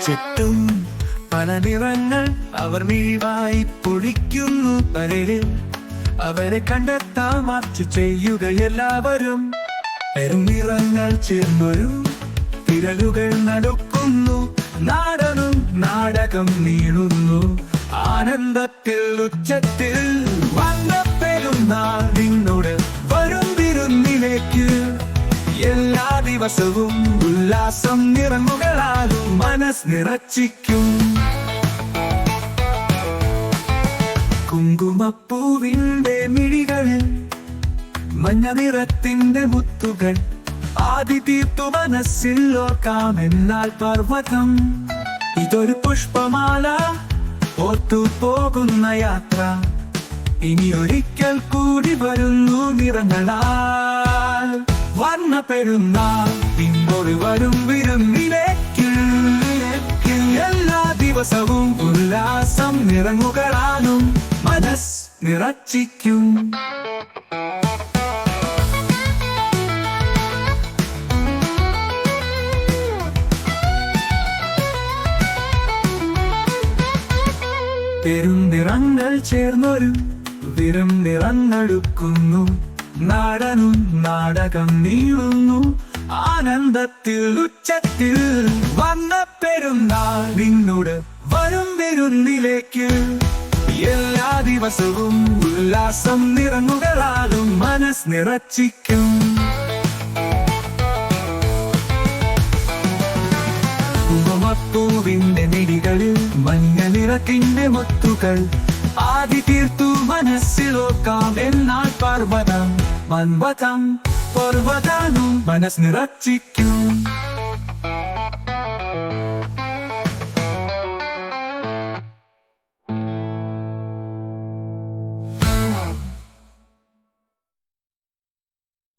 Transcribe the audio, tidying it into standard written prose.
ചുറ്റും പല നിറങ്ങൾ അവർ മിഴിവായി പൊഴിക്കുന്നു പലരിൽ അവരെ കണ്ടെത്താൻ മാർച്ച് ചെയ്യുക എല്ലാവരും. പെരുനിറങ്ങൾ ചേർന്നൊരു വിരലുകൾ നടക്കുന്നു, നാടനും നാടകം നീളുന്നു. ആനന്ദത്തിൽ ഉച്ചത്തിൽ വന്ന പെരുന്നാൾ നിന്നോട് വരും വിരുന്നിലേക്ക്. എല്ലാ ദിവസവും ഉല്ലാസം നിറങ്ങുകളാലും മനസ്സ് നിറച്ചിക്കും. കുങ്കുമപ്പൂവിന്റെ മിഴികളിൽ മഞ്ഞ നിറത്തിന്റെ മുത്തുകൾ ആദി തീർത്തു മനസ്സിൽ ഓർക്കാമെന്നാൽ പർവ്വതം. ഇതൊരു പുഷ്പമാല ഓർത്തു പോകുന്ന യാത്ര, ഇനി ഒരിക്കൽ കൂടി വരുന്നു നിറങ്ങളാൽ. വർണ്ണ പെരുന്നാൾ പിന്നൊരു വരും വിരുന്നിലേക്ക്. എല്ലാ ദിവസവും ഉല്ലാസം നിറങ്ങുകളാലും മനസ്സ് നിറച്ചിക്കും. പെരുനിറങ്ങൾ ചേർന്നൊരു വിരും നിറഞ്ഞെടുക്കുന്നു, നാടനും നാടകം നീളുന്നു. ആനന്ദത്തിൽ ഉച്ചത്തിൽ വന്ന പെരുന്നാൾ നിന്നോട് വരും വിരുന്നിലേക്ക്. എല്ലാ ദിവസവും ഉല്ലാസം നിറങ്ങുകളാലും മനസ്സ് നിറച്ചിക്കും. കുങ്കുമപ്പൂവിന്റെ മിഴികളിൽ മഞ്ഞ നിറത്തിന്റെ മുത്തുകൾ ആദി തീർത്തു മനസ്സിലോക്കാം എന്നാൽ പർവ്വതം. പർവ്വതാനും മനസ്സ് നിറച്ചിക്കും.